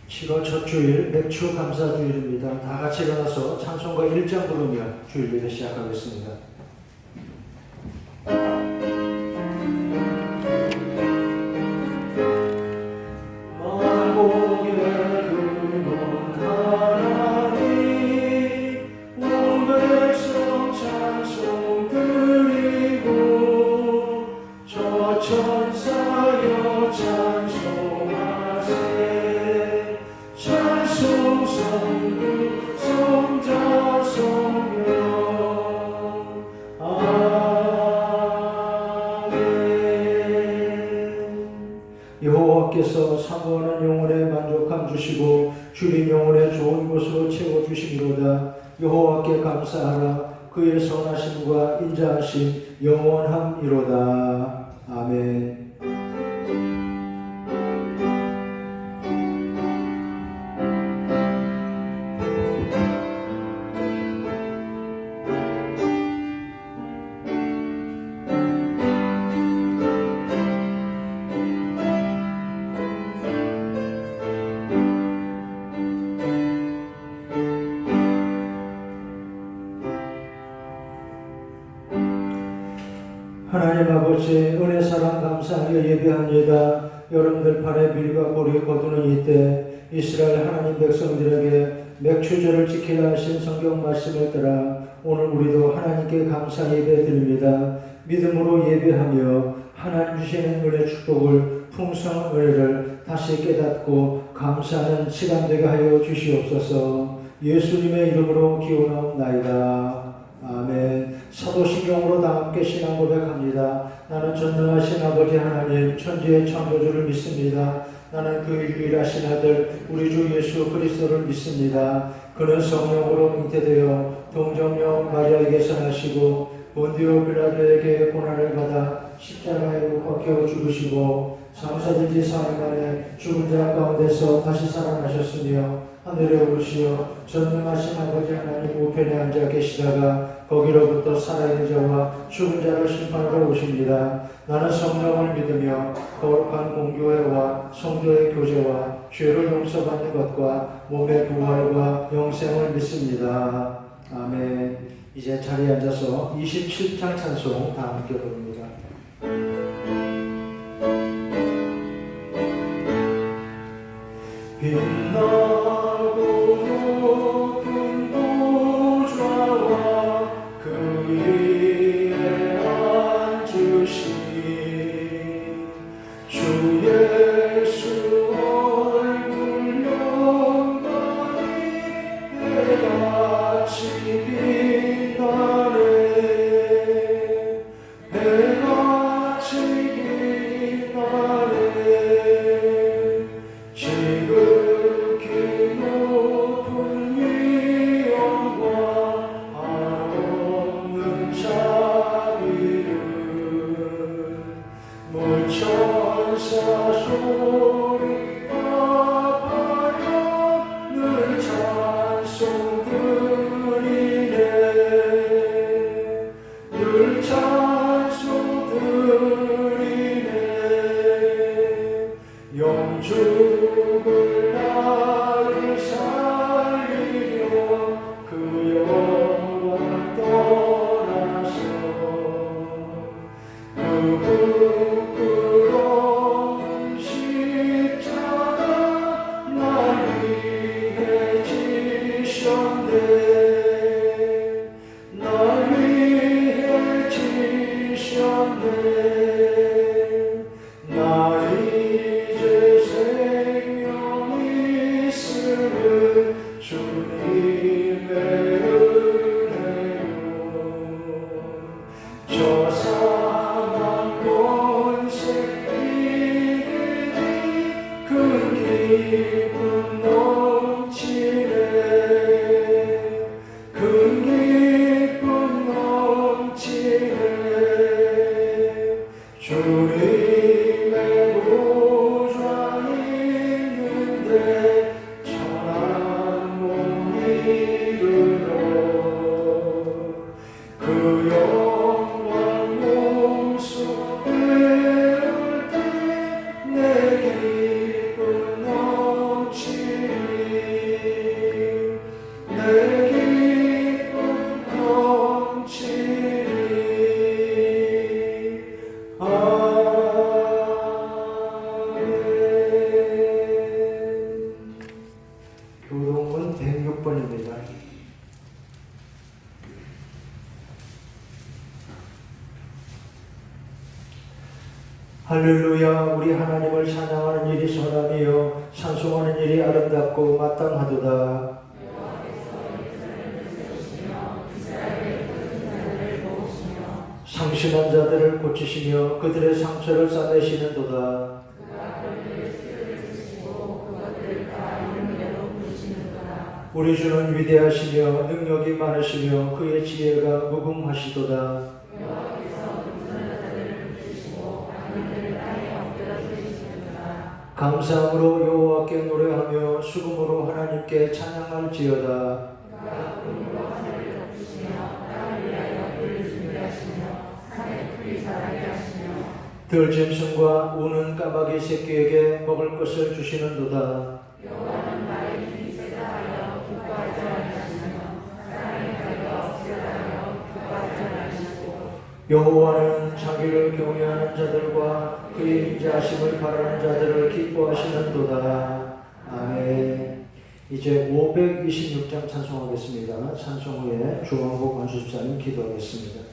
7월 첫 주일 맥주 감사주일입니다. 다 같이 일어나서 찬송가 1장 부르며 주일 예배 시작하겠습니다. 여호와께서 사모하는 영혼에 만족함 주시고 줄인 영혼에 좋은 곳으로 채워주시기로다. 여호와께 감사하라. 그의 선하심과 인자하심 영원함이로다. 아멘. 하나님 아버지 은혜 사랑 감사하며 예배합니다. 여러분들 팔에 밀과 고리 거두는 이때 이스라엘 하나님 백성들에게 맥추절을 지키라 하신 성경 말씀을 따라 오늘 우리도 하나님께 감사 예배 드립니다. 믿음으로 예배하며 하나님 주시는 은혜 축복을 풍성한 은혜를 다시 깨닫고 감사하는 시간 되게 하여 주시옵소서. 예수님의 이름으로 기원하옵나이다. 아멘. 사도신경으로 다 함께 신앙 고백합니다. 나는 전능하신 아버지 하나님 천지의 창조주를 믿습니다. 나는 그 유일하신 아들 우리 주 예수 그리스도를 믿습니다. 그는 성령으로 잉태되어 동정녀 마리아에게서 나시고 본디오 빌라도에게 고난을 받아 십자가에 못 박혀 죽으시고 장사된 지 4일 만에 죽은 자 가운데서 다시 살아나셨으며 하늘에 오르시어 전능하신 아버지 하나님 우편에 앉아 계시다가 거기로부터 살아있는 자와 죽은 자를 심판하러 오십니다. 나는 성령을 믿으며 거룩한 공교회와 성도의 교제와 죄를 용서받는 것과 몸의 부활과 영생을 믿습니다. 아멘. 이제 자리에 앉아서 27장 찬송 다 함께 부릅니다. 빛나고 높은 보좌와 그 위에 앉으신 주 예수 얼굴 영광이 해같이 빛나네. 해같이 빛나네. 지극히 높은 위엄과 한없는 자비를 물천사 소리가 파여 늘 찬송 드리네. 늘 찬송 드리네. 영죽을 나를 살리려 그 영광 떠나서 그 부끄러운 십자가 날 위해 지셨네. 날 위해 지셨네. 나 이제 생명이 있으면 주님의 은혜요. 저 사망 권세 이기니 큰 기쁨 넘치네. 큰 기쁨 넘치네. 주님의 보좌 있는데 천한 몸이 이르러 그 영광 몸소 배울 때 내 기쁨 넘치네. 할렐루야. 우리 하나님을 찬양하는 일이 선하며 찬송하는 일이 아름답고 마땅하도다. 상심한 자들을 고치시며 그들의 상처를 싸매시는도다. 우리 주는 위대하시며 능력이 많으시며 그의 지혜가 무궁하시도다. 감사함으로 여호와께 노래하며 수금으로 하나님께 찬양할지어다. 들짐승과 우는 까마귀 새끼에게 먹을 것을 주시는도다. 여호와는 자기를 경외하는 자들과 그의 인자하심을 바라는 자들을 기뻐하시는도다. 아멘. 이제 526장 찬송하겠습니다. 찬송 후에 조항복 권수집사님 기도하겠습니다.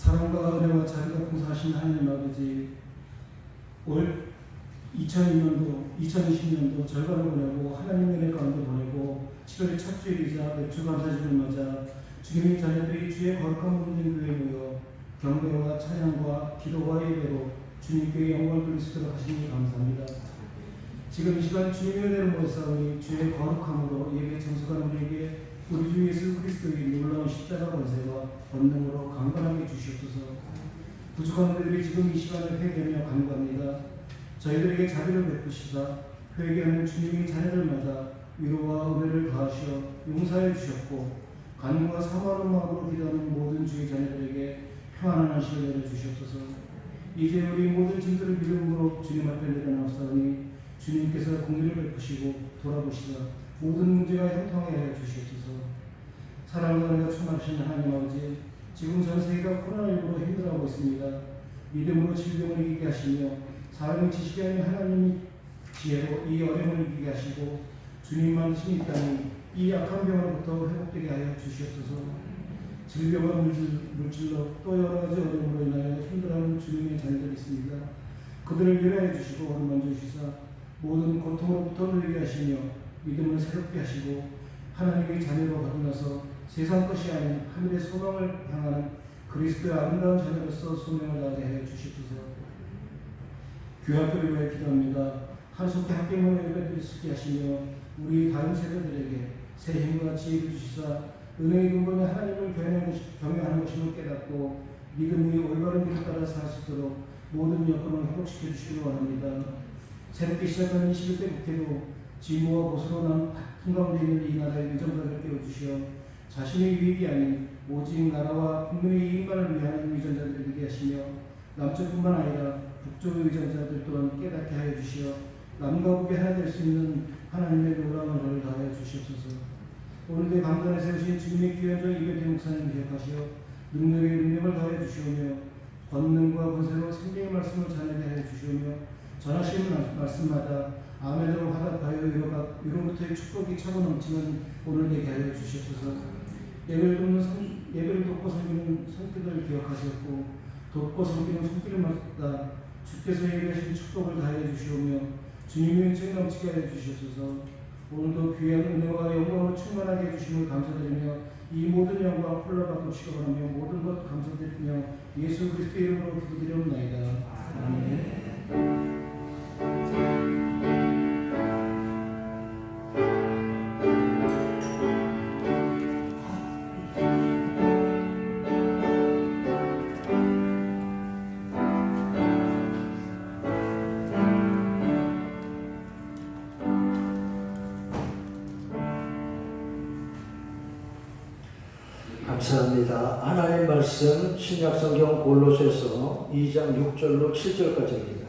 사랑과 은혜와 자비가 풍성하신 하나님 아버지, 올 2020년도 절반을 보내고 하나님 은혜 가운데 보내고 7월의 첫 주일이자 맥주 감사주를 맞아 주님의 자녀들이 주의 거룩한 몸된 교회에 모여 경배와 찬양과 기도와 예배로 주님께 영광을 돌릴 수 있도록 하시니 감사합니다. 지금 이 시간 주님의 은혜를 모사오니 주의 거룩함으로 예배 청소한 우리에게 우리 주 예수 그리스도의 놀라운 십자가 권세와 권능으로 강건하게 주시옵소서. 부족한 우리들이 지금 이 시간을 회개하며 간구합니다. 저희들에게 자비를 베푸시사 회개하는 주님의 자녀들마다 위로와 은혜를 더하시어 용서해 주셨고 간구와 사과하는 마음으로 기도하는 모든 주의 자녀들에게 평안한 안식을 내려주시옵소서. 이제 우리 모든 짐들을 믿음으로 주님 앞에 내려놓사오니 주님께서 공의를 베푸시고 돌아보시사 모든 문제가 형통하게 하여 주시옵소서. 사랑과 은혜가 충만하신 하나님 아버지, 지금 전 세계가 코로나19로 힘들어하고 있습니다. 믿음으로 질병을 이기게 하시며 사람의 지식이 아닌 하나님의 지혜로 이 어려움을 이기게 하시고 주님만 신이 있다니 이 악한 병으로부터 회복되게 하여 주시옵소서. 질병과 물질로 또 여러 가지 어려움으로 인하여 힘들어하는 주님의 자녀들이 있습니다. 그들을 위로해 주시고 어루만져 주시사 모든 고통으로부터 누리게 하시며 믿음을 새롭게 하시고 하나님의 자녀로 거듭나서 세상 것이 아닌 하늘의 소망을 향하는 그리스도의 아름다운 자녀로서 소명을 다하게 하여 주시옵소서. 교학교를 위해 기도합니다. 한속히 함께 모여 예배드릴 수 있게 하시며 우리 다른 세대들에게 새 힘과 지혜를 주시사 은혜의 근본이 하나님을 경외하는 것임을 깨닫고 믿음이 올바른 길을 따라 살 수 있도록 모든 여건을 회복시켜 주시기 원합니다. 새롭게 시작하는 21대 국회도 진보와 보수로 난 한가운데 있는 이 나라의 위정자를 깨워주시어 자신의 유익이 아닌 오직 나라와 국민의 이익만을 위하는 위정자들이 되게 하시며 남쪽뿐만 아니라 북쪽의 위정자들 또한 깨닫게 하여 주시어 남과 북이 하나 될 수 있는 하나님의 놀라운 은혜를 다하여 주시옵소서. 오늘도 강단에 세우신 주님의 귀한 종 이배대 목사님 기억하시어 능력의 능력을 다하여 주시오며 권능과 권세로 생명의 말씀을 전하게 하여 주시오며 전하시는 말씀마다 아멘으로 화답하여 위로부터의 축복이 차고 넘치는 오늘 되게 하여 주시옵소서. 예배를 돕고 섬기는 손길을 기억하셨고 돕고 섬기는 손길마다 주께서 예배하신 축복을 다하여 주시오며 주님의 은총이 넘치게 하여 주시옵소서. 오늘도 귀한 은혜와 영광을 충만하게 해주심을 감사드리며 이 모든 영광 홀로 받으시기 바라며 모든 것 감사드리며 예수 그리스도의 이름으로 기도드리옵나이다. 아멘. 감사합니다. 하나님 말씀 신약성경 골로새서 2장 6절로 7절까지입니다.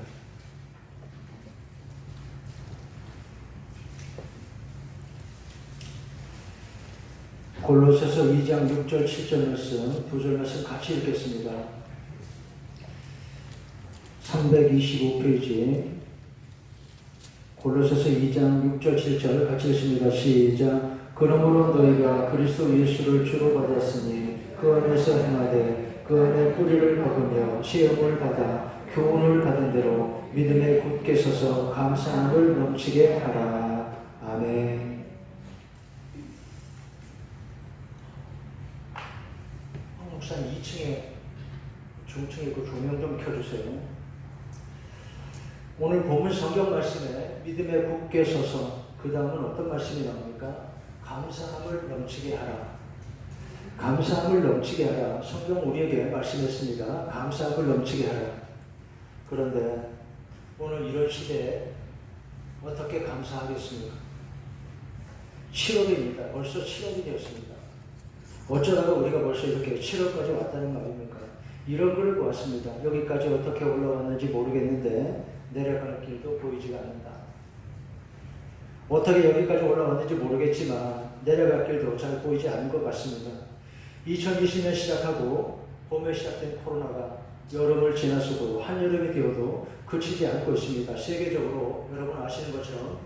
골로새서 2장 6절 7절 말씀 두 절 말씀 같이 읽겠습니다. 325페이지 골로새서 2장 6절 7절 같이 읽습니다. 시작. 그러므로 너희가 그리스도 예수를 주로 받았으니 그 안에서 행하되 그 안에 뿌리를 먹으며 시험을 받아 교훈을 받은 대로 믿음에 굳게 서서 감사함을 넘치게 하라. 아멘. 목사님 2층에 중층에 그 조명 좀 켜주세요. 오늘 본문 성경 말씀에 믿음에 굳게 서서 그 다음은 어떤 말씀이 나옵니까? 감사함을 넘치게 하라. 감사함을 넘치게 하라. 성경 우리에게 말씀했습니다. 감사함을 넘치게 하라. 그런데 오늘 이런 시대에 어떻게 감사하겠습니까? 7월입니다. 벌써 7월이 되었습니다. 어쩌다가 우리가 벌써 이렇게 7월까지 왔다는 말입니까? 1월 그리고 왔습니다. 여기까지 어떻게 올라왔는지 모르겠는데 내려갈 길도 보이지가 않는다. 어떻게 여기까지 올라왔는지 모르겠지만 내려갈 길도 잘 보이지 않는 것 같습니다. 2020년 시작하고 봄에 시작된 코로나가 여름을 지나서도 한여름이 되어도 그치지 않고 있습니다. 세계적으로 여러분 아시는 것처럼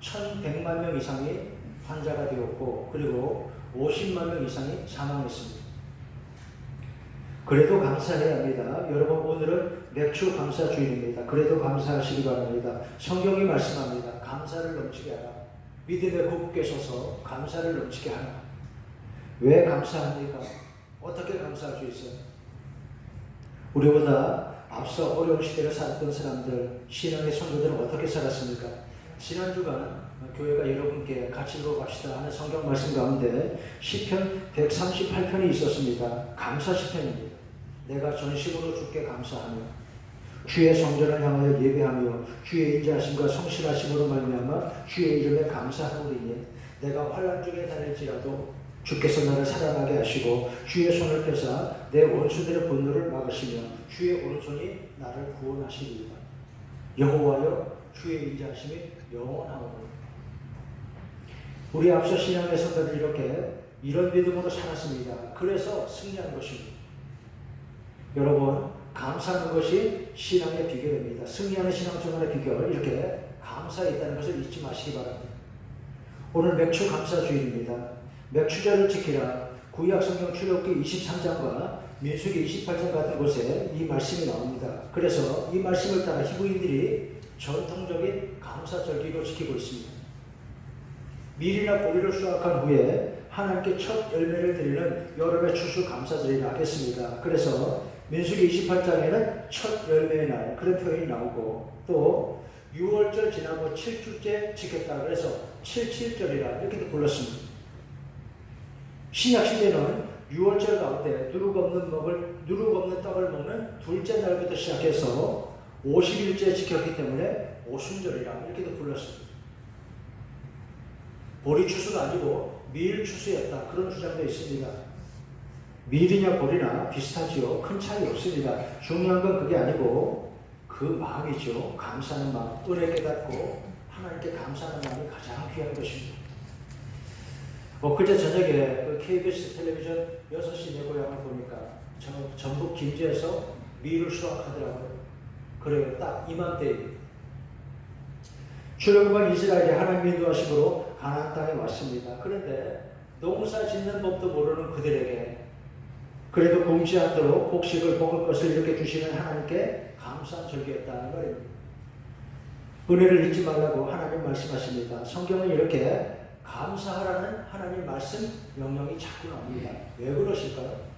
1100만 명 이상이 환자가 되었고 그리고 50만 명 이상이 사망했습니다. 그래도 감사해야 합니다. 여러분 오늘은 맥주 감사 주일입니다. 그래도 감사하시기 바랍니다. 성경이 말씀합니다. 감사를 넘치게 하라. 믿음에 굳게 서서 감사를 넘치게 하라. 왜 감사합니까? 어떻게 감사할 수 있어요? 우리보다 앞서 어려운 시대를 살았던 사람들, 신앙의 성도들은 어떻게 살았습니까? 지난 주간 교회가 여러분께 같이 읽어갑시다 하는 성경 말씀 가운데 시편 138편이 있었습니다. 감사 시편입니다. 내가 전심으로 주께 감사하며 주의 성전을 향하여 예배하며 주의 인자하심과 성실하심으로 말미암아 주의 이름에 감사하오리니 내가 환난 중에 다닐지라도 주께서 나를 살아나게 하시고 주의 손을 펴사 내 원수들의 분노를 막으시며 주의 오른손이 나를 구원하시리이다. 여호와여 주의 인자하심이 영원하오니. 우리 앞서 신앙의 성도들이 이렇게 이런 믿음으로 살았습니다. 그래서 승리한 것입니다. 여러분 감사하는 것이 신앙의 비결입니다. 승리하는 신앙생활의 비결 이렇게 감사에 있다는 것을 잊지 마시기 바랍니다. 오늘 맥주 감사주일입니다. 맥주절을 지키라. 구약 성경 출애굽기 23장과 민수기 28장 같은 곳에 이 말씀이 나옵니다. 그래서 이 말씀을 따라 히브리인들이 전통적인 감사절기로 지키고 있습니다. 밀이나 보리를 수확한 후에 하나님께 첫 열매를 드리는 여름의 추수 감사절이라 하겠습니다. 그래서 민수기 28장에는 첫 열매의 날 그런 표현이 나오고 또 6월절 지나고 7주째 지켰다 그래서 77절이라 이렇게도 불렀습니다. 신약시대는 6월절 가운데 누룩 없는 떡을 먹는 둘째 날부터 시작해서 50일째 지켰기 때문에 오순절이라 이렇게도 불렀습니다. 보리 추수가 아니고 밀 추수였다 그런 주장도 있습니다. 밀이냐 보리나 비슷하지요. 큰 차이 없습니다. 중요한 건 그게 아니고 그 마음이죠. 감사하는 마음, 은혜 깨닫고 하나님께 감사하는 마음이 가장 귀한 것입니다. 그제 저녁에 그 KBS 텔레비전 6시 내고향을 보니까 전북 김제에서 밀을 수확하더라고요. 그래요. 딱 이맘때입니다. 출애굽한 이스라엘이 하나님의 인도하심으로 가나안 땅에 왔습니다. 그런데 농사 짓는 법도 모르는 그들에게 그래도 굶지 않도록 곡식을 먹을 것을 이렇게 주시는 하나님께 감사한 절기였다는 말입니다. 은혜를 잊지 말라고 하나님 말씀하십니다. 성경은 이렇게 감사하라는 하나님 말씀 명령이 자꾸 나옵니다. 왜 그러실까요?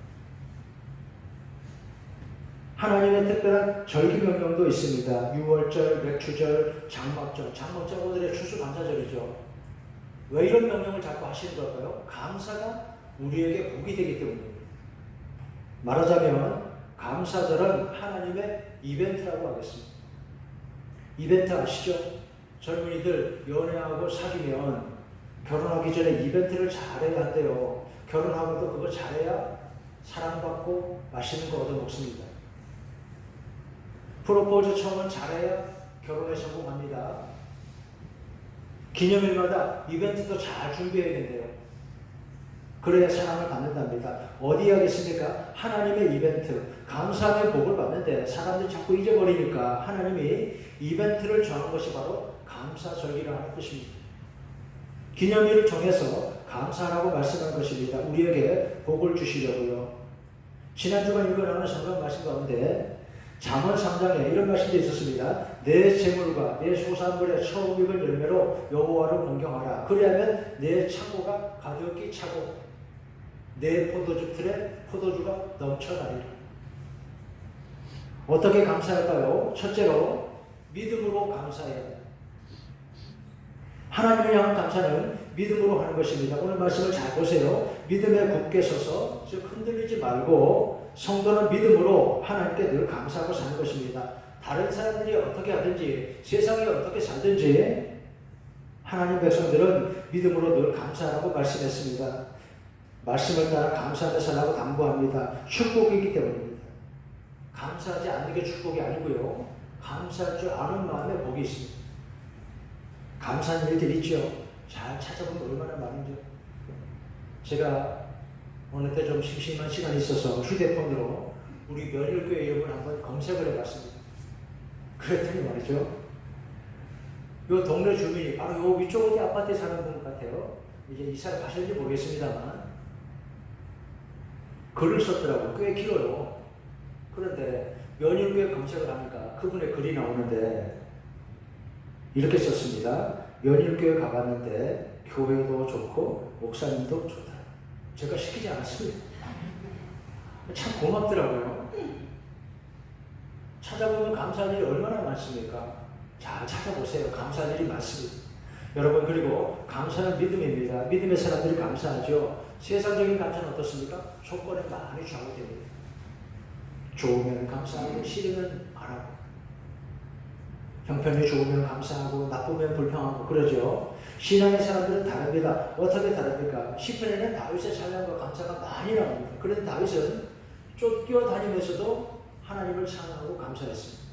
하나님의 특별한 절기 명령도 있습니다. 6월절, 맥주절, 장막절. 장막절 오늘의 추수감사절이죠. 왜 이런 명령을 자꾸 하시는 걸까요? 감사가 우리에게 복이 되기 때문입니다. 말하자면 감사절은 하나님의 이벤트라고 하겠습니다. 이벤트 아시죠? 젊은이들 연애하고 사귀면 결혼하기 전에 이벤트를 잘해야 한대요. 결혼하고도 그거 잘해야 사랑받고 맛있는 거 얻어먹습니다. 프로포즈 처음은 잘해야 결혼에 성공합니다. 기념일마다 이벤트도 잘 준비해야 된대요. 그래야 사랑을 받는답니다. 어디 하겠습니까? 하나님의 이벤트. 감사하면 복을 받는데 사람들이 자꾸 잊어버리니까 하나님이 이벤트를 정한 것이 바로 감사절기라는 뜻입니다. 기념일을 정해서 감사하라고 말씀한 것입니다. 우리에게 복을 주시려고요. 지난주간 읽어나오는 성경 말씀 가운데 잠언 3장에 이런 말씀도 있었습니다. 내 재물과 내 소산물의 처음 익은 열매로 여호와를 공경하라. 그리하면 내 창고가 가득히 차고 내 포도주 틀에 포도주가 넘쳐나리라. 어떻게 감사할까요? 첫째로 믿음으로 감사해야 합니다. 하나님을 향한 감사는 믿음으로 하는 것입니다. 오늘 말씀을 잘 보세요. 믿음에 굳게 서서 즉 흔들리지 말고 성도는 믿음으로 하나님께 늘 감사하고 사는 것입니다. 다른 사람들이 어떻게 하든지 세상이 어떻게 살든지 하나님 백성들은 믿음으로 늘 감사하라고 말씀했습니다. 말씀을 따라 감사하며 살라고 당부합니다. 축복이기 때문입니다. 감사하지 않는 게 축복이 아니고요. 감사할 줄 아는 마음에 복이 있습니다. 감사한 일들 있죠. 잘 찾아보면 얼마나 많은지. 제가 어느 때 좀 심심한 시간이 있어서 휴대폰으로 우리 멸일교회 이름을 한번 검색을 해봤습니다. 그랬더니 말이죠. 요 동네 주민이 바로 요 위쪽 어디 아파트에 사는 분 같아요. 이제 이사를 가셨는지 모르겠습니다만 글을 썼더라고요. 꽤 길어요. 그런데 멸일교회 검색을 하니까 그분의 글이 나오는데 이렇게 썼습니다. 연일교회 가봤는데 교회도 좋고 목사님도 좋다. 제가 시키지 않았습니다. 참 고맙더라고요. 찾아보면 감사할 일이 얼마나 많습니까? 잘 찾아보세요. 감사할 일이 많습니다. 여러분 그리고 감사는 믿음입니다. 믿음의 사람들이 감사하죠. 세상적인 감사는 어떻습니까? 조건에 많이 좌우됩니다. 좋으면 감사하고 싫으면 안 하고 형편이 좋으면 감사하고 나쁘면 불평하고 그러죠. 신앙의 사람들은 다릅니다. 어떻게 다릅니까? 시편에는 다윗의 찬양과 감사가 많이 나옵니다. 그런데 다윗은 쫓겨다니면서도 하나님을 찬양하고 감사했습니다.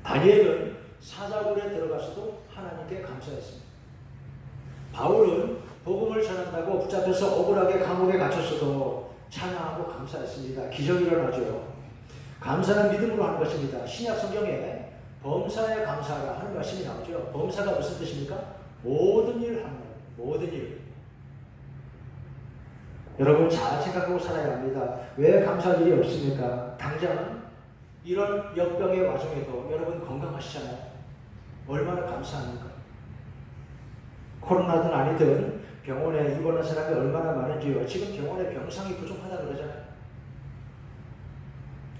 다니엘은 사자굴에 들어가서도 하나님께 감사했습니다. 바울은 복음을 전한다고 붙잡혀서 억울하게 감옥에 갇혔어도 찬양하고 감사했습니다. 기적이 일어나죠. 감사는 믿음으로 하는 것입니다. 신약 성경에 범사에 감사하라 하는 말씀이 나오죠. 범사가 무슨 뜻입니까? 모든 일을 하는 것. 모든 일. 여러분 잘 생각하고 살아야 합니다. 왜 감사할 일이 없습니까? 당장 이런 역병의 와중에도 여러분 건강하시잖아요. 얼마나 감사합니까? 코로나든 아니든 병원에 입원한 사람이 얼마나 많은지요. 지금 병원에 병상이 부족하다 그러잖아요.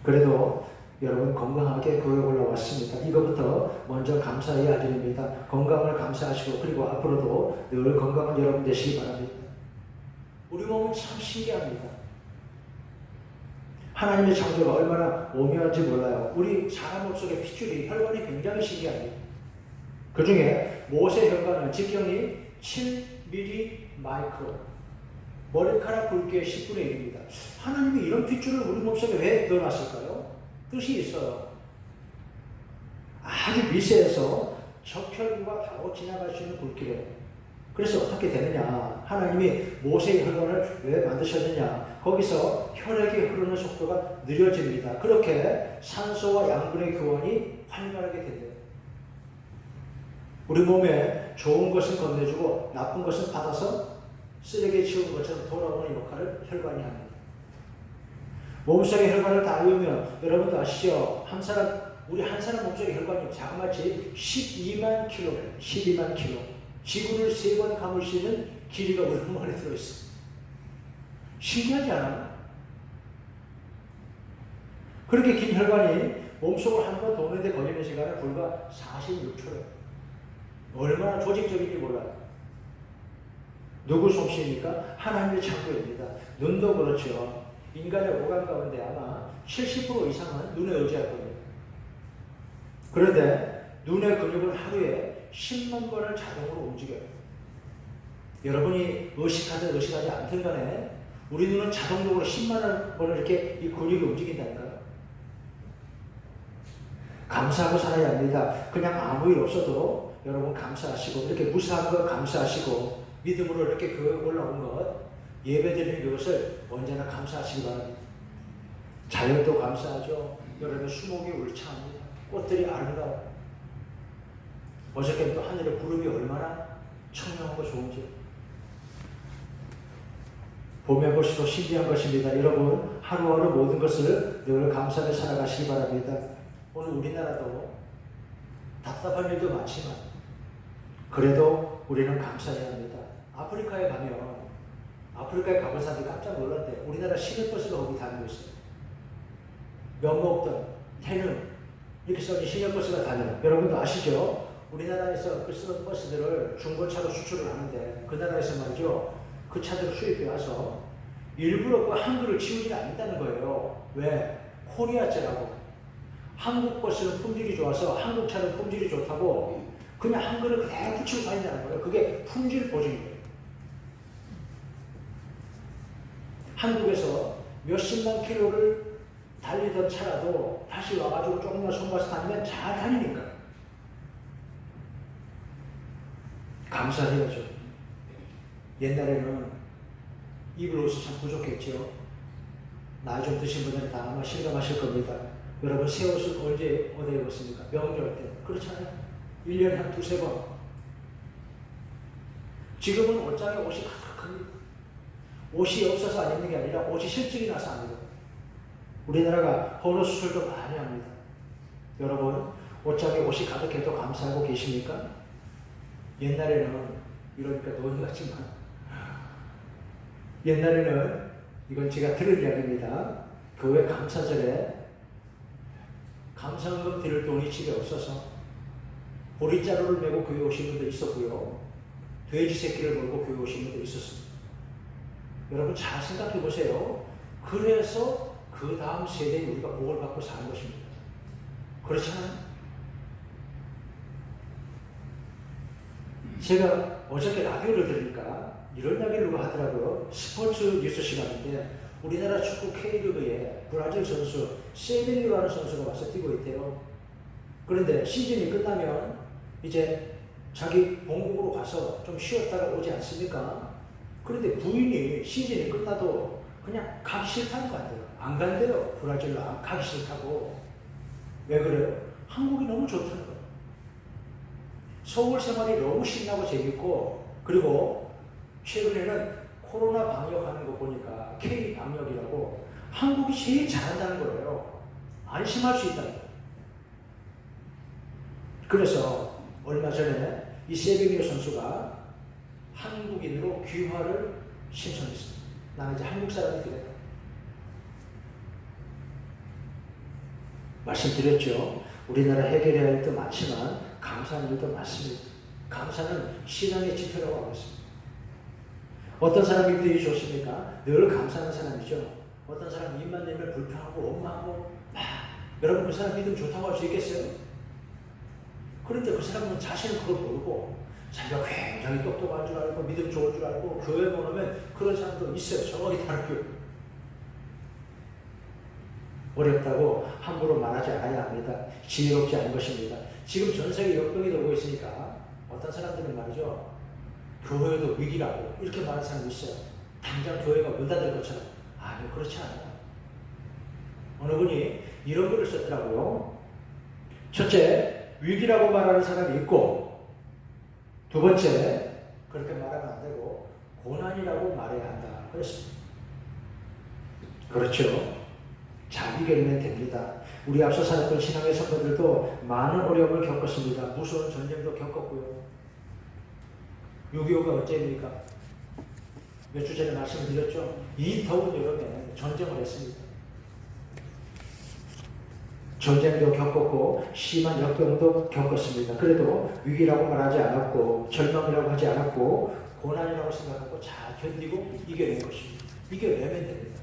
그래도 여러분 건강하게 교회 올라왔습니다. 이거부터 먼저 감사해야 할 일입니다. 건강을 감사하시고 그리고 앞으로도 늘 건강한 여러분 되시기 바랍니다. 우리 몸은 참 신기합니다. 하나님의 창조가 얼마나 오묘한지 몰라요. 우리 사람 몸 속의 핏줄이 혈관이 굉장히 신기합니다. 그 중에 모세 혈관은 직경이 7mm 머리카락 굵기의 10분의 1입니다. 하나님이 이런 핏줄을 우리 몸속에 왜 넣어놨을까요? 뜻이 있어요. 아주 미세해서 적혈구가 바로 지나갈 수 있는 굵기래요. 그래서 어떻게 되느냐? 하나님이 모세의 혈관을 왜 만드셨느냐? 거기서 혈액이 흐르는 속도가 느려집니다. 그렇게 산소와 양분의 교환이 활발하게 된대요. 우리 몸에 좋은 것은 건네주고 나쁜 것은 받아서 쓰레기에 치우는 것처럼 돌아오는 역할을 혈관이 합니다. 몸속의 혈관을 다 외우면 여러분도 아시죠? 우리 한 사람 몸속의 혈관이 자그마치 12만 킬로래요. 12만 킬로. 지구를 3번 감을 수 있는 길이가 우리 몸 안에 들어있어요. 신기하지 않아요? 그렇게 긴 혈관이 몸속을 한 번 도는 데 걸리는 시간은 불과 46초래요. 얼마나 조직적인지 몰라요. 누구 솜씨입니까? 하나님의 창조입니다. 눈도 그렇죠. 인간의 오감 가운데 아마 70% 이상은 눈에 의지할 겁니다. 그런데 눈의 근육은 하루에 10만 번을 자동으로 움직여요. 여러분이 의식하든 의식하지 않든 간에 우리 눈은 자동적으로 10만 번을 이렇게 이 근육이 움직인다니까요. 감사하고 살아야 합니다. 그냥 아무 일 없어도 여러분 감사하시고 이렇게 무사한 것 감사하시고 믿음으로 이렇게 교회에 올라온 것 예배드리는 것을 언제나 감사하시기 바랍니다. 자연도 감사하죠. 여러분 수목이 울창합니다. 꽃들이 아름다워요. 어저께 또 하늘의 구름이 얼마나 청명하고 좋은지 보면 볼수록 신기한 것입니다. 여러분 하루하루 모든 것을 늘 감사하며 살아가시기 바랍니다. 오늘 우리나라도 답답한 일도 많지만 그래도 우리는 감사해야 합니다. 아프리카에 가본 사람들이 깜짝 놀랐대요. 우리나라 시내버스가 거기 다니고 있어요. 면목동, 태릉 이렇게 써진 시내버스가 다녀요. 여러분도 아시죠? 우리나라에서 그 쓰는 버스들을 중고차로 수출을 하는데 그 나라에서 말이죠. 그 차들을 수입해 와서 일부러 그 한글을 지우지 않는다는 거예요. 왜? 코리아제라고. 한국 버스는 품질이 좋아서 한국 차는 품질이 좋다고 그냥 한글을 그대로 붙이고 다닌다는 거예요. 그게 품질 보증이에요. 한국에서 몇십만 킬로를 달리던 차라도 다시 와가지고 조금만 손봐서 다니면 잘 다니니까. 감사해야죠. 옛날에는 입을 옷이 참 부족했죠. 나이 좀 드신 분들은 다 아마 실감하실 겁니다. 여러분 새 옷을 언제 어디 입었습니까? 명절 때. 그렇잖아요. 1년에 한 2-3번. 지금은 옷장에 옷이 가득합니다. 옷이 없어서 안 입는 게 아니라 옷이 실증이 나서 안 입어요. 우리나라가 번호 수술도 많이 합니다. 여러분 옷장에 옷이 가득해도 감사하고 계십니까? 옛날에는 이러니까 노인 같지만 옛날에는 이건 제가 들은 이야기입니다. 교회 감사절에 감사헌금 드릴 돈이 집에 없어서 보리자루를 메고 교회 오신 분도 있었고요. 돼지 새끼를 몰고 교회 오신 분도 있었습니다. 여러분 잘 생각해 보세요. 그래서 그 다음 세대에 우리가 복을 받고 사는 것입니다. 그렇잖아요? 제가 어저께 라디오를 들으니까 이런 이야기를 누가 하더라고요. 스포츠 뉴스 시간인데 우리나라 축구 K리그에 브라질 선수 세빌리오라는 선수가 와서 뛰고 있대요. 그런데 시즌이 끝나면 이제 자기 본국으로 가서 좀 쉬었다가 오지 않습니까? 그런데 부인이 시즌이 끝나도 그냥 가기 싫다고 간대요. 안 간대요. 브라질로 가기 싫다고. 왜 그래요? 한국이 너무 좋다는 거예요. 서울 생활이 너무 신나고 재밌고 그리고 최근에는 코로나 방역하는 거 보니까 K 방역이라고 한국이 제일 잘한다는 거예요. 안심할 수 있다는 거예요. 그래서 얼마 전에 이 세베니오 선수가 한국인으로 귀화를 신청했습니다. 나는 이제 한국 사람이 되겠다. 말씀드렸죠. 우리나라 해결해야 할 일도 많지만 감사하는 일도 많습니다. 감사는 신앙의 지표라고 하고 있습니다. 어떤 사람이 믿음이 좋습니까? 늘 감사하는 사람이죠. 어떤 사람은 입만 내면 불평하고 원망하고 여러분 그 사람 믿음 좋다고 할 수 있겠어요? 그런데 그 사람은 자신은 그걸 모르고 자기가 굉장히 똑똑한 줄 알고 믿음 좋은 줄 알고 교회 보면 그런 사람도 있어요. 정확히 다른 교회. 어렵다고 함부로 말하지 않아야 합니다. 지혜롭지 않은 것입니다. 지금 전 세계 역병이 돌고 있으니까 어떤 사람들은 말이죠. 교회도 위기라고 이렇게 말하는 사람이 있어요. 당장 교회가 문 닫을 것처럼. 아니요, 그렇지 않아요. 어느 분이 이런 글을 썼더라고요. 첫째, 위기라고 말하는 사람이 있고, 두 번째, 그렇게 말하면 안 되고 고난이라고 말해야 한다. 그랬습니다. 그렇죠. 자기 결면 됩니다. 우리 앞서 살았던 신앙의 선배들도 많은 어려움을 겪었습니다. 무서운 전쟁도 겪었고요. 6.25가 어째입니까? 몇 주 전에 말씀드렸죠. 이 더운 여름에 전쟁을 했습니다. 전쟁도 겪었고 심한 역병도 겪었습니다. 그래도 위기라고 말하지 않았고 절망이라고 하지 않았고 고난이라고 생각하고 잘 견디고 이겨낸 것입니다. 이겨내면 됩니다.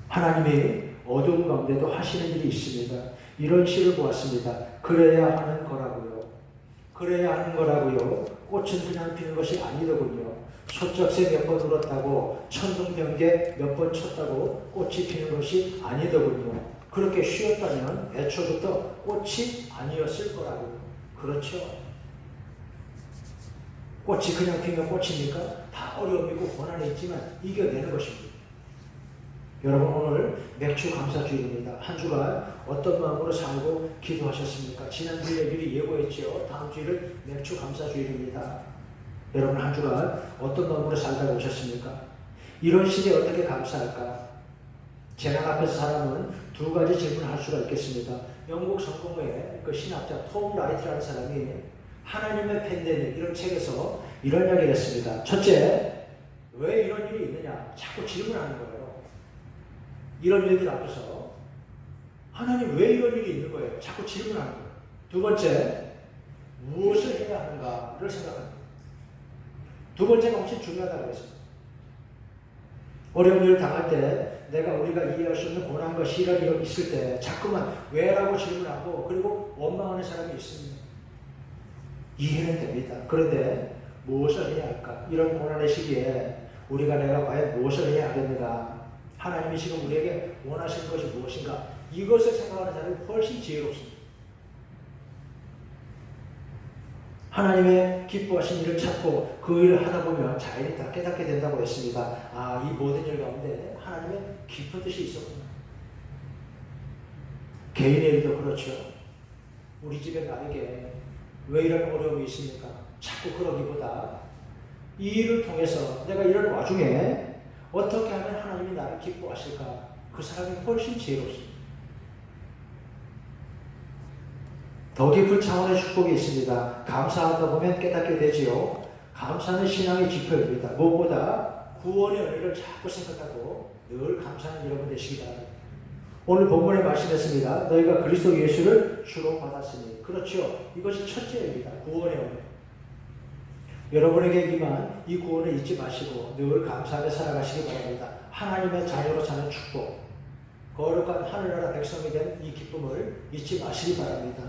하나님이 어두운 가운데도 하시는 일이 있습니다. 이런 시를 보았습니다. 그래야 하는 거라고요. 그래야 하는 거라고요. 꽃은 그냥 피는 것이 아니더군요. 소쩍새 몇 번 울었다고 천둥번개 몇 번 쳤다고 꽃이 피는 것이 아니더군요. 그렇게 쉬었다면 애초부터 꽃이 아니었을 거라고요. 그렇죠. 꽃이 그냥 피면 꽃입니까? 다 어려움이고 고난이 있지만 이겨내는 것입니다. 여러분 오늘 맥주 감사주일입니다. 한 주간 어떤 마음으로 살고 기도하셨습니까? 지난주에 미리 예고했죠. 다음 주일은 맥주 감사주일입니다. 여러분 한 주간 어떤 마음으로 살다 오셨습니까? 이런 시대에 어떻게 감사할까? 재난 앞에서 사람은 두 가지 질문을 할 수가 있겠습니다. 영국 성공회 그 신학자 톰 라이트라는 사람이 하나님의 팬데믹 이런 책에서 이런 이야기를 했습니다. 첫째, 왜 이런 일이 있느냐? 자꾸 질문하는 거예요. 이런 일들 앞에서 하나님 왜 이런 일이 있는 거예요? 자꾸 질문하는 거예요. 두 번째, 무엇을 해야 하는가를 생각합니다. 두 번째가 훨씬 중요하다고 했습니다. 어려운 일을 당할 때 우리가 이해할 수 없는 고난과 시련이 있을 때 자꾸만 왜라고 질문하고 그리고 원망하는 사람이 있습니다. 이해는 됩니다. 그런데 무엇을 해야 할까? 이런 고난의 시기에 내가 과연 무엇을 해야 하겠는가? 하나님이 지금 우리에게 원하시는 것이 무엇인가? 이것을 생각하는 사람이 훨씬 지혜롭습니다. 하나님의 기뻐하신 일을 찾고 그 일을 하다 보면 자연히 다 깨닫게 된다고 했습니다. 이 모든 일 가운데 하나님의 깊은 뜻이 있었구나. 개인의 일도 그렇죠. 우리 집에 나에게 왜 이런 어려움이 있습니까? 자꾸 그러기보다 이 일을 통해서 내가 이런 와중에 어떻게 하면 하나님이 나를 기뻐하실까? 그 사람이 훨씬 지혜롭습니다. 더 깊은 차원의 축복이 있습니다. 감사하다 보면 깨닫게 되지요. 감사는 신앙의 지표입니다. 무엇보다 구원의 은혜를 자꾸 생각하고 늘 감사하는 여러분 되시기 바랍니다. 오늘 본문에 말씀했습니다. 너희가 그리스도 예수를 주로 받았으니. 그렇죠. 이것이 첫째입니다. 구원의 은혜. 여러분에게 임한 이 구원을 잊지 마시고 늘 감사하게 살아가시기 바랍니다. 하나님의 자녀로 사는 축복, 거룩한 하늘나라 백성이 된 이 기쁨을 잊지 마시기 바랍니다.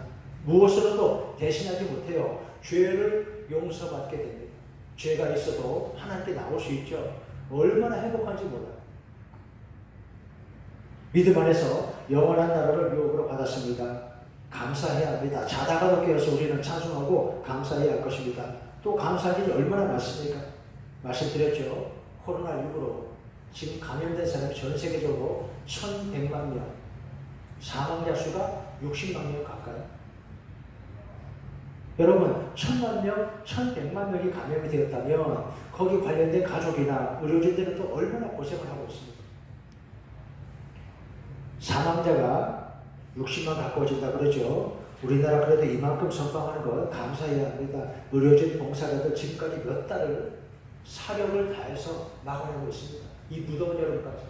무엇으로도 대신하지 못해요. 죄를 용서받게 됩니다. 죄가 있어도 하나님께 나올 수 있죠. 얼마나 행복한지 몰라요. 믿음 안에서 영원한 나라를 유업으로 받았습니다. 감사해야 합니다. 자다가도 깨어서 우리는 찬송하고 감사해야 할 것입니다. 또 감사할 일이 얼마나 많습니까? 말씀드렸죠. 코로나19로 지금 감염된 사람이 전 세계적으로 1,100만 명, 사망자 수가 60만 명 가까이. 여러분 1000만 명, 1100만 명이 감염이 되었다면 거기 관련된 가족이나 의료진들은 또 얼마나 고생을 하고 있습니까? 사망자가 60만 가까워진다 그러죠. 우리나라 그래도 이만큼 선방하는 건 감사해야 합니다. 의료진 봉사자들 지금까지 몇 달을 사력을 다해서 막아내고 있습니다. 이 무더운 여름까지.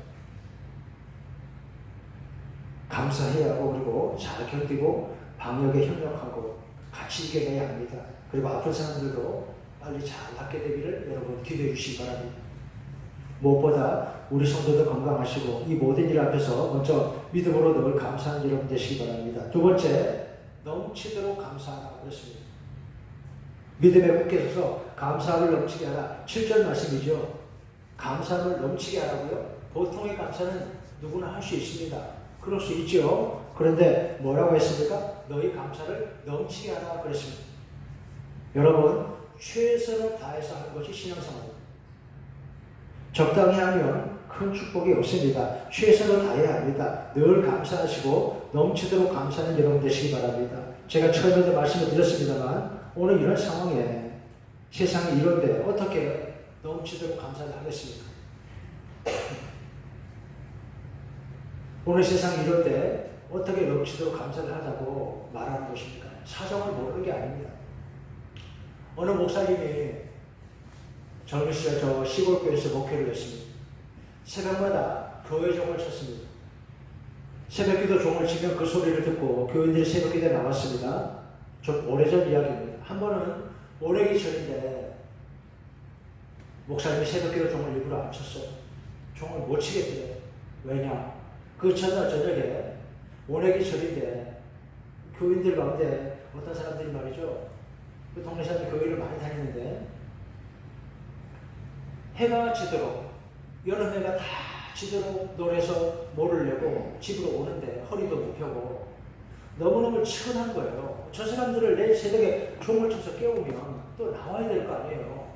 감사해야 하고 그리고 잘 견디고 방역에 협력하고 같이 이겨내야 합니다. 그리고 아픈 사람들도 빨리 잘 낫게 되기를 여러분 기도해 주시기 바랍니다. 무엇보다 우리 성도들 건강하시고 이 모든 일 앞에서 먼저 믿음으로 늘 감사하는 여러분 되시기 바랍니다. 두 번째, 넘치도록 감사하라 그랬습니다. 믿음에 굳게 서서 감사를 넘치게 하라. 7절 말씀이죠. 감사를 넘치게 하라고요. 보통의 감사는 누구나 할 수 있습니다. 그럴 수 있죠. 그런데 뭐라고 했습니까? 너희 감사를 넘치게 하라 그랬습니다. 여러분, 최선을 다해서 하는 것이 신앙생활입니다. 적당히 하면 큰 축복이 없습니다. 최선을 다해야 합니다. 늘 감사하시고 넘치도록 감사하는 여러분 되시기 바랍니다. 제가 처음에도 말씀을 드렸습니다만 오늘 이런 상황에 세상이 이런데 어떻게 넘치도록 감사를 하겠습니까? 오늘 세상이 이런데 어떻게 넘치도록 감사를 하자고 말하는 것입니까? 사정을 모르는 게 아닙니다. 어느 목사님이 젊은 시절 저 시골교회에서 목회를 했습니다. 새벽마다 교회 종을 쳤습니다. 새벽기도 종을 치면 그 소리를 듣고 교인들이 새벽기도에 나왔습니다. 좀 오래전 이야기입니다. 한 번은 오래기절인데 목사님이 새벽기도 종을 일부러 안 쳤어요. 종을 못 치겠대요. 왜냐? 그 전날 저녁에 오래기절인데 교인들 가운데 어떤 사람들이 말이죠. 그 동네 사람들이 교회를 많이 다니는데 해가 지도록 여름해가 다 지도록 노래서 모를 내고 집으로 오는데 허리도 못 펴고 너무너무 치근한 거예요. 저 사람들을 내일 새벽에 종을 쳐서 깨우면 또 나와야 될 거 아니에요.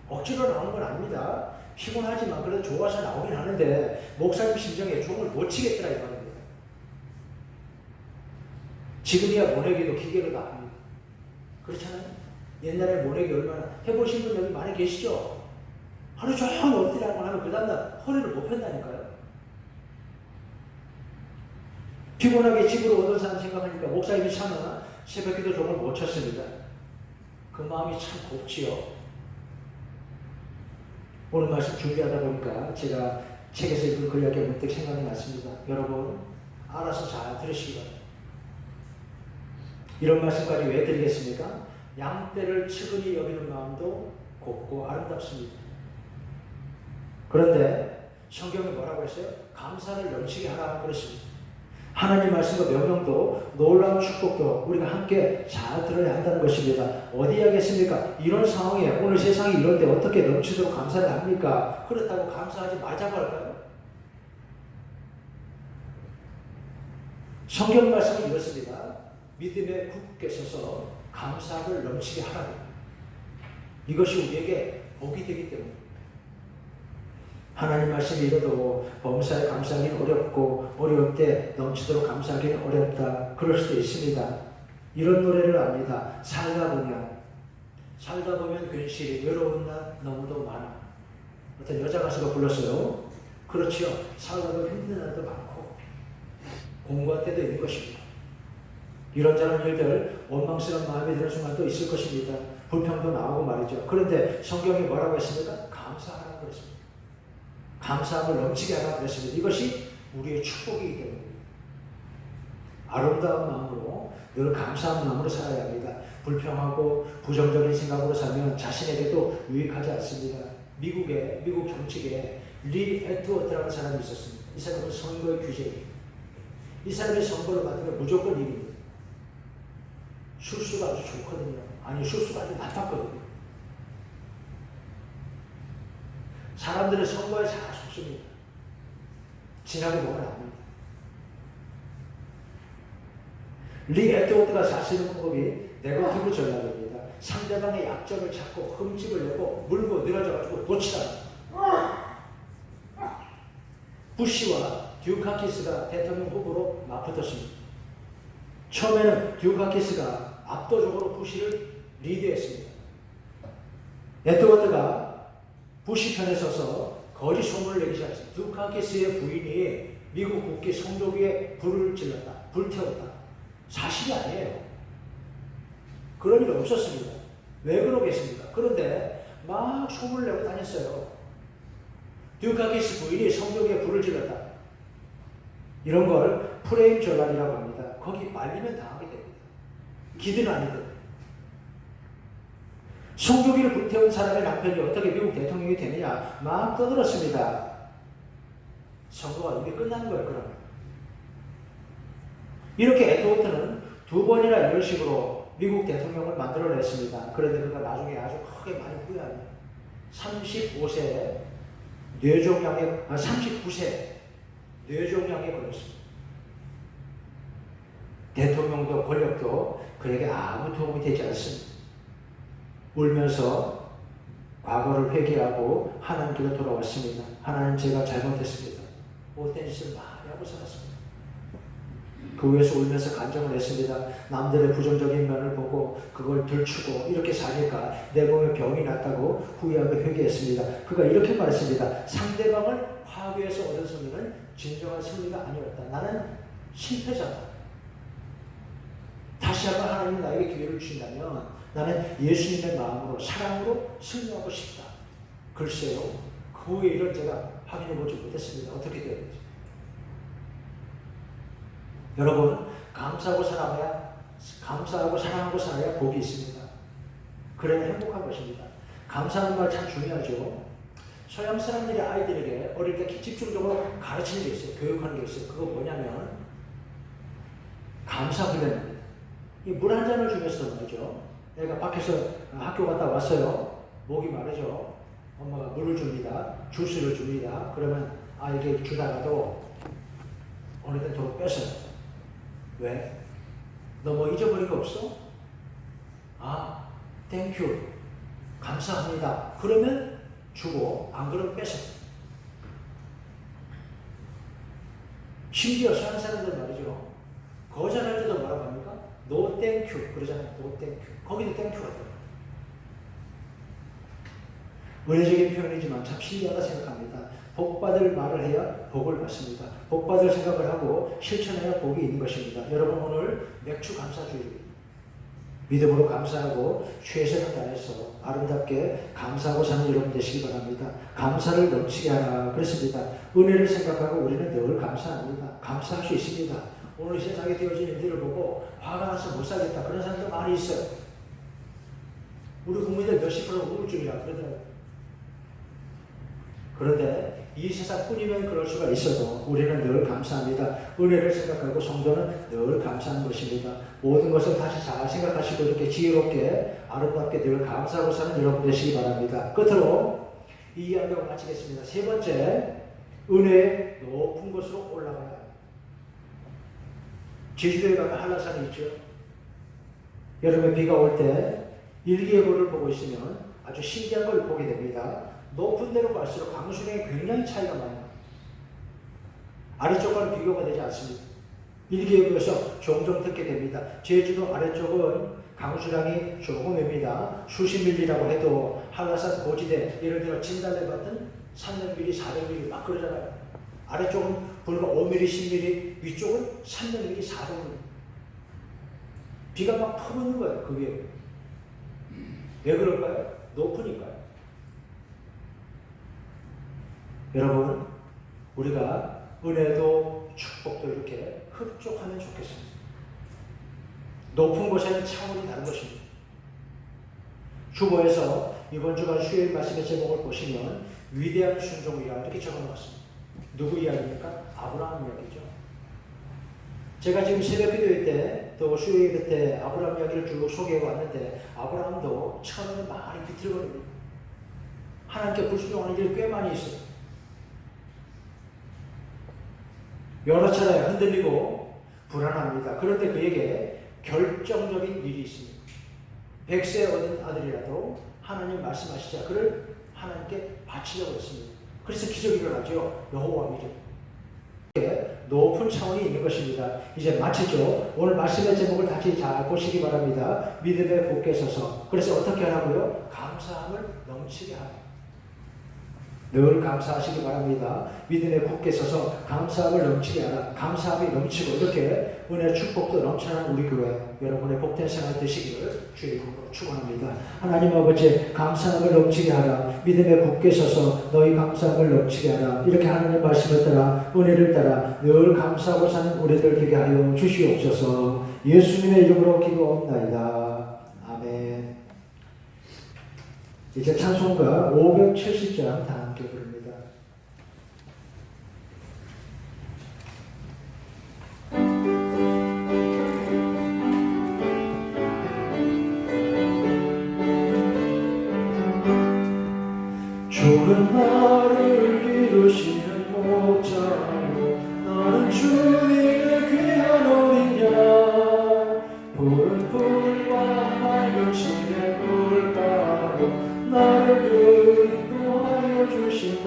억지로 나오는 건 아닙니다. 피곤하지만 그래도 좋아서 나오긴 하는데 목사님 심정에 종을 못 치겠더라 이 말입니다. 지금이야 모내기도 기계로 다 합니다. 그렇잖아요. 옛날에 모내기 얼마나 해보신 분 여기 많이 계시죠? 하루 종일 엎드리라고 하면 그 다음날 허리를 못 편다니까요. 피곤하게 집으로 오던 사람 생각하니까 목사님이 차나 새벽기도 종을 못 쳤습니다. 그 마음이 참 곱지요. 오늘 말씀 준비하다 보니까 제가 책에서 읽은 그 이야기가 문득 생각이 났습니다. 여러분 알아서 잘 들으시기 바랍니다. 이런 말씀까지 왜 드리겠습니까? 양떼를 측은히 여기는 마음도 곱고 아름답습니다. 그런데 성경이 뭐라고 했어요? 감사를 넘치게 하라 그랬습니다. 하나님 말씀과 명령도 놀라운 축복도 우리가 함께 잘 들어야 한다는 것입니다. 어디 하겠습니까? 이런 상황에 오늘 세상이 이런데 어떻게 넘치도록 감사를 합니까? 그렇다고 감사하지 말자고 할까요? 성경 말씀은 이렇습니다. 믿음에 굳게 서서 감사를 넘치게 하라고. 이것이 우리에게 복이 되기 때문입니다. 하나님 말씀이 이래도 범사에 감사하기는 어렵고 어려울 때 넘치도록 감사하기는 어렵다. 그럴 수도 있습니다. 이런 노래를 압니다. 살다 보면 괜시리 외로운 날 너무도 많아. 어떤 여자 가수가 불렀어요. 그렇지요. 살다 보면 힘든 날도 많고 공부할 때도 있는 것입니다. 이런저런 일들 원망스러운 마음이 드는 순간도 있을 것입니다. 불평도 나오고 말이죠. 그런데 성경이 뭐라고 했습니까? 감사하라고 그랬습니다. 감사함을 넘치게 하라고 그랬습니다. 이것이 우리의 축복이기 때문입니다. 아름다운 마음으로 늘 감사한 마음으로 살아야 합니다. 불평하고 부정적인 생각으로 살면 자신에게도 유익하지 않습니다. 미국 정치계에 리 에드워드라는 사람이 있었습니다. 이 사람은 선거의 규제입니다. 이 사람이 선거를 받으면 무조건 이깁니다. 술수가 아주 좋거든요. 아니 술수가 아주 나빴거든요. 사람들은 선거에 잘 속습니다. 지나고 보면 압니다. 리 에드워드가 자신의 방법이 네거티브 전략입니다. 상대방의 약점을 찾고 흠집을 내고 물고 늘어져가지고 놓치다. 부시와 듀카키스가 대통령 후보로 맞붙었습니다. 처음에는 듀카키스가 압도적으로 부시를 리드했습니다. 에드워드가 부시 편에 서서 거짓 소문을 내기 시작했습니다. 두카키스의 부인이 미국 국기 성조기에 불을 질렀다. 불태웠다. 사실이 아니에요. 그런 일 없었습니다. 왜 그러겠습니까? 그런데 막 소문을 내고 다녔어요. 두카키스 부인이 성조기에 불을 질렀다. 이런 걸 프레임 전환이라고 합니다. 거기 말리면 당하게 됩니다. 기든 아니든. 성조기를 불태운 사람의 남편이 어떻게 미국 대통령이 되느냐 막 떠들었습니다. 선거가 이게 끝나는 거예요. 그러면 이렇게 에드워드는 2번이나 이런 식으로 미국 대통령을 만들어냈습니다. 그런데 그가 나중에 아주 크게 많이 후회합니다. 35세 뇌종양에 39세 뇌종양에 걸렸습니다. 대통령도 권력도 그에게 아무 도움이 되지 않습니다. 울면서 과거를 회개하고 하나님께로 돌아왔습니다. 하나님, 제가 잘못했습니다. 못된 짓을 많이 하고 살았습니다. 그 위에서 울면서 간증을 했습니다. 남들의 부정적인 면을 보고 그걸 들추고 이렇게 사니까 내 몸에 병이 났다고 후회하고 회개했습니다. 그가 이렇게 말했습니다. 상대방을 파괴해서 얻은 승리는 진정한 승리가 아니었다. 나는 실패자다. 다시 한번 하나님이 나에게 기회를 주신다면 나는 예수님의 마음으로 사랑으로 승리하고 싶다. 글쎄요. 그 후에 일을 제가 확인해 보지 못했습니다. 어떻게 되었는지. 여러분, 감사하고 사랑하고 살아야 복이 있습니다. 그래야 행복한 것입니다. 감사하는 말 참 중요하죠. 서양 사람들이 아이들에게 어릴 때 집중적으로 가르치는 게 있어요. 교육하는 게 있어요. 그거 뭐냐면 감사 훈련입니다. 이 물 한 잔을 주면서 말이죠. 내가 밖에서 학교 갔다 왔어요. 목이 마르죠. 엄마가 물을 줍니다. 주스를 줍니다. 그러면 이렇게 주다가도 어느 때 도로 뺏어요. 왜? 너 뭐 잊어버린 거 없어? 땡큐. 감사합니다. 그러면 주고 안 그러면 뺏어. 심지어 서양 사람들 말이죠. 거절할 때도 뭐라고 합니까? 노 땡큐 그러잖아요. 노 땡큐. 거기도 땡큐가 돼요. 은혜적인 표현이지만 참 신기하다 생각합니다. 복받을 말을 해야 복을 받습니다. 복받을 생각을 하고 실천해야 복이 있는 것입니다. 여러분, 오늘 맥주 감사주일 믿음으로 감사하고 최선을 다해서 아름답게 감사하고 사는 여러분 되시기 바랍니다. 감사를 넘치게 하라 그랬습니다. 은혜를 생각하고 우리는 늘 감사합니다. 감사할 수 있습니다. 오늘 세상에 되어진 일들을 보고 화가 나서 못 살겠다 그런 사람도 많이 있어요. 우리 국민들 몇십 프로 우울증이라 그러더라고요. 그런데 이 세상뿐이면 그럴 수가 있어도 우리는 늘 감사합니다. 은혜를 생각하고 성도는 늘 감사하는 것입니다. 모든 것을 다시 잘 생각하시고 이렇게 지혜롭게 아름답게 늘 감사하고 사는 여러분 되시기 바랍니다. 끝으로 이 이야기를 마치겠습니다. 세 번째, 은혜의 높은 곳으로 올라가야 합니다. 제주도에 가면 한라산이 있죠. 여름에 비가 올 때 일기예보를 보고 있으면 아주 신기한 걸 보게 됩니다. 높은 데로 갈수록 강수량이 굉장히 차이가 많이 납니다. 아래쪽과는 비교가 되지 않습니다. 일기예보에서 종종 듣게 됩니다. 제주도 아래쪽은 강수량이 조금입니다. 수십 밀리라고 해도 한라산 고지대, 예를 들어 진달래 같은 300밀리, 400밀리 막 그러잖아요. 아래쪽은 불과 5밀리, 10밀리, 위쪽은 300밀리, 400밀리. 비가 막 퍼붓는 거예요. 그게 왜 그럴까요? 높으니까요. 여러분, 우리가 은혜도 축복도 이렇게 흡족하면 좋겠습니다. 높은 곳에는 차원이 다른 것입니다. 주보에서 이번 주간 수요일 말씀의 제목을 보시면 위대한 순종이라 이렇게 적어놓았습니다. 누구 이야기입니까? 아브라함 이야기죠. 제가 지금 새벽 기도회 때 또 수요일 예배 때 아브라함 이야기를 쭉 소개해 왔는데 아브라함도 처음에는 많이 비틀거립니다. 하나님께 불순종하는 일이 꽤 많이 있어요. 여러 차례 흔들리고 불안합니다. 그런데 그에게 결정적인 일이 있습니다. 100세 얻은 아들이라도 하나님 말씀하시자 그를 하나님께 바치려고 했습니다. 그래서 기적이 일어나죠. 여호와 믿음. 높은 차원이 있는 것입니다. 이제 마치죠. 오늘 말씀의 제목을 다시 잘 보시기 바랍니다. 믿음에 굳게 서서. 그래서 어떻게 하라고요? 감사함을 넘치게 하라. 늘 감사하시기 바랍니다. 믿음에 굳게 서서 감사함을 넘치게 하라. 감사함이 넘치고 이렇게 은혜 축복도 넘쳐나는 우리 교회 여러분의 복된 생활 되시기를 주의 이름으로 축원합니다. 하나님 아버지 감사함을 넘치게 하라. 믿음에 굳게 서서 너희 감사함을 넘치게 하라. 이렇게 하나님의 말씀을 따라 은혜를 따라 늘 감사하고 사는 우리들 되게 하여 주시옵소서. 예수님의 이름으로 기도합나이다. 아멘. 이제 찬송가 570장 다 함께 부릅니다. 주는 나를 이루시는 목자요 나는 주님의 귀한 어린 양 푸른 풀과 맑은 시내 물가로 나를 인도하여 주신다.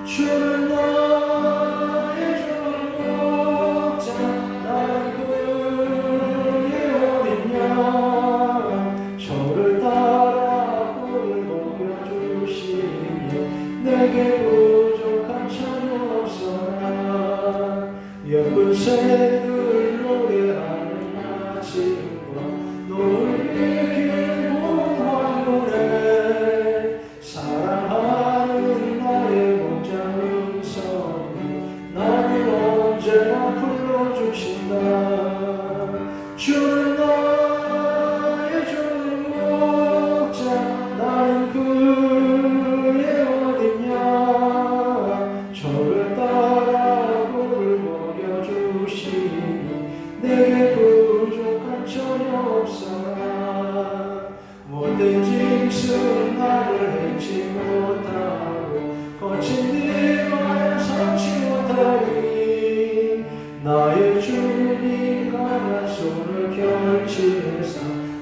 주는 나의 주목자 나는 그의 어린 양 저를 따라 꿀을 먹여주시니 내게 부족한 전혀 없어라. 예쁜 새들 노래하는 아침과 노을 이길 사랑하는 나의 목자 음성이 나를 언제나 불러주신다. 주는 나의 주목자 나는 그의 어린 양 저를 따라 꿀을 먹여주시니 내게 부족한 전혀 없어라. 못된 짐승 나를 해치 못하고 거친 네와의 삼치 못하리. 나의 주님 강한 손을 결치해서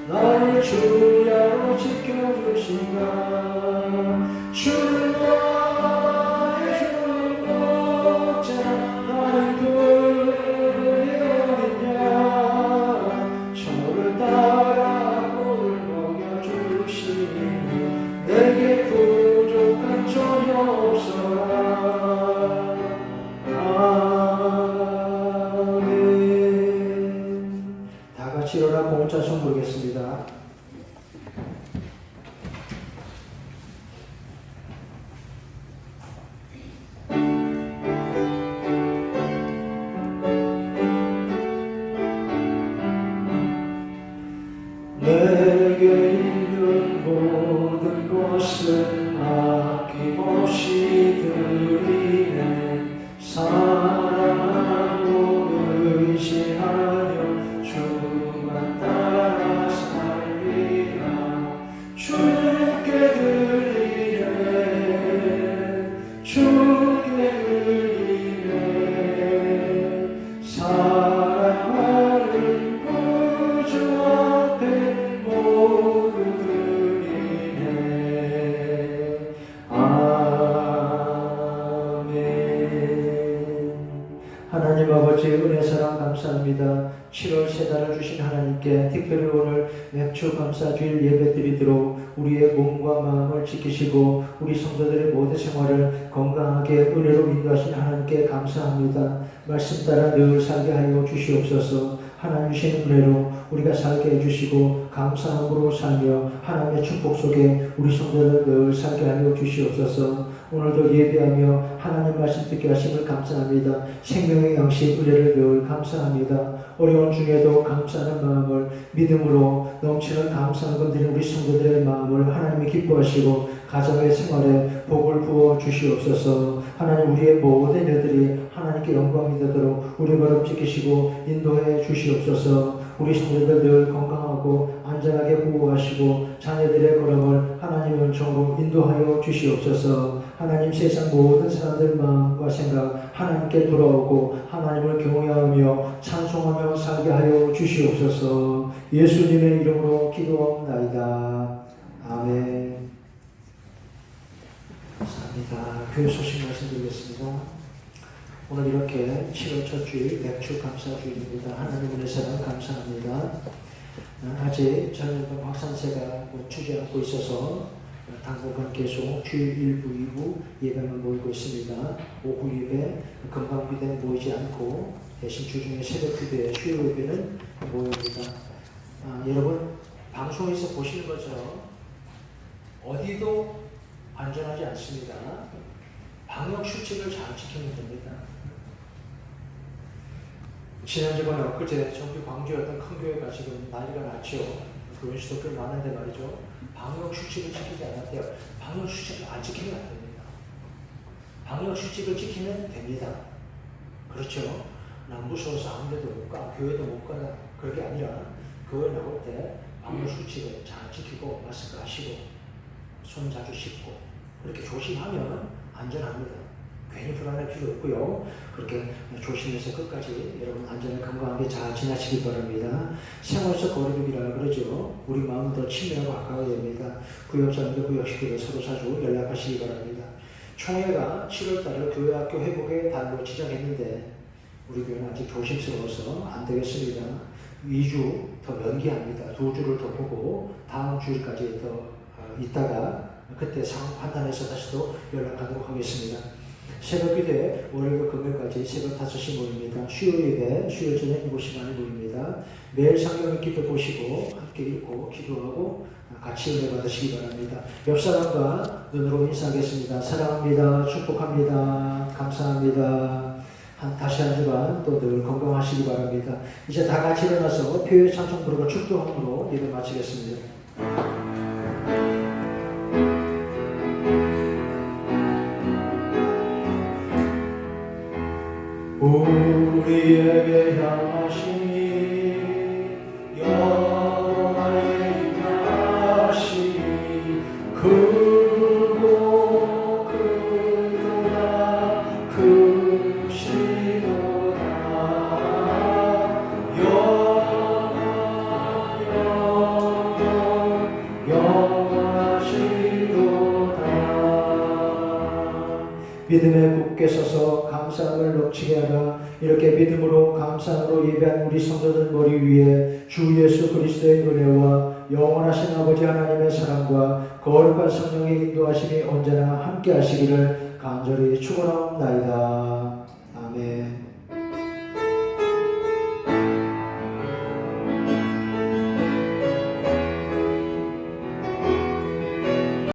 나를 주야로 지켜주신다. 주는 나의 주목자 나는 그의 어린 양 저를 따라 꿀을 먹여주시니 내게 부족한 전혀 없어라. 아멘. 다 같이 일어나 봉자송 부르겠습니다. 내게 있는 모든 것을 아낌없이 드리네. 사랑하고 의지하며 주만 따라 살리라. 주께 드리네. 주께 드리네. 사랑하는 구주 앞에 모두 드리네. 아멘. 하나님 아버지 은혜 사랑 감사합니다. 7월 세 달을 주신 하나님께 특별히 오늘 맥주 감사주일 예배드리도록 우리의 몸과 마음을 지키시고 우리 성도들의 모든 생활을 건강하게 은혜로 인도하신 하나님께 감사합니다. 말씀 따라 늘 살게 하여 주시옵소서. 하나님 주시는 은혜로 우리가 살게 해주시고 감사함으로 살며 하나님의 축복 속에 우리 성도를 늘 살게 하여 주시옵소서. 오늘도 예배하며 하나님 말씀 듣게 하심을 감사합니다. 생명의 양식 은혜를 늘 감사합니다. 어려운 중에도 감사하는 마음을 믿음으로 넘치는 감사한 건드린 우리 성도들의 마음을 하나님이 기뻐하시고 가정의 생활에 복을 부어 주시옵소서. 하나님 우리의 모든 일들이 하나님께 영광이 되도록 우리 걸음 지키시고 인도해 주시옵소서. 우리 성도들 늘 건강하고 안전하게 보호하시고 자녀들의 걸음을 하나님의 은총으로 인도하여 주시옵소서. 하나님 세상 모든 사람들 마음과 생각 하나님께 돌아오고 하나님을 경외하며 찬송하며 살게 하여 주시옵소서. 예수님의 이름으로 기도하옵나이다. 아멘. 감사합니다. 교회 소식 말씀드리겠습니다. 오늘 이렇게 7월 첫 주일 맥주 감사주일입니다. 하나님 은혜사랑 감사합니다. 아직 저는 확산세가 주저앉고 있어서 당분간 계속 주일 1부, 2부 예배만 모이고 있습니다. 오후 예배, 금방기대는 모이지 않고 대신 주중에 새벽 기도에 수요 예배는 모입니다. 여러분 방송에서 보시는 것처럼 어디도 안전하지 않습니다. 방역 수칙을 잘 지키면 됩니다. 지난주간에 엊그제 전주 광주의 어떤 큰 교회가 지금 난리가 났죠. 교회 수도 꽤 많은데 말이죠. 방역 수칙을 지키지 않았대요. 방역 수칙을 안 지키면 안 됩니다. 방역 수칙을 지키면 됩니다. 그렇죠? 난 무서워서 아무 데도 못 가, 교회도 못 가다. 그게 아니라 교회 나올 때 방역 수칙을 잘 지키고 마스크 하시고 손 자주 씻고 그렇게 조심하면 안전합니다. 괜히 불안할 필요 없고요. 그렇게 조심해서 끝까지 여러분 안전하게 건강하게 잘 지나시기 바랍니다. 생활 속 거리두기라 그러죠. 우리 마음은 더 친밀하고 가까워야 됩니다. 구역장님들 구역시키고 서로 자주 연락하시기 바랍니다. 총회가 7월달을 교회학교 회복의 달로 지정했는데 우리 교회는 아직 조심스러워서 안 되겠습니다. 2주 더 연기합니다. 2주를 더 보고 다음 주일까지 더 있다가 그때 상황 판단해서 다시 또 연락하도록 하겠습니다. 새벽 기도에 월요일과 금요일까지 새벽 5시 모입니다. 수요 예배, 수요 저녁 7시 반에 모입니다. 매일 성경 읽기도 보시고 함께 읽고 기도하고 같이 은혜 받으시기 바랍니다. 옆 사람과 눈으로 인사하겠습니다. 사랑합니다. 축복합니다. 감사합니다. 다시 한 주간 또 늘 건강하시기 바랍니다. 이제 다 같이 일어나서 교회 찬송 부르고 축도함으로 예배 마치겠습니다. 우리에게 향하시니 영원히 향하시니 크고 크도다 크시도다 영원하시도다. 믿음에 굳게 서서 감사함을 넘치게 하라. 이렇게 믿음으로 감사함으로 예배한 우리 성도들 머리 위에 주 예수 그리스도의 은혜와 영원하신 아버지 하나님의 사랑과 거룩한 성령의 인도하심이 언제나 함께 하시기를 간절히 축원하옵나이다.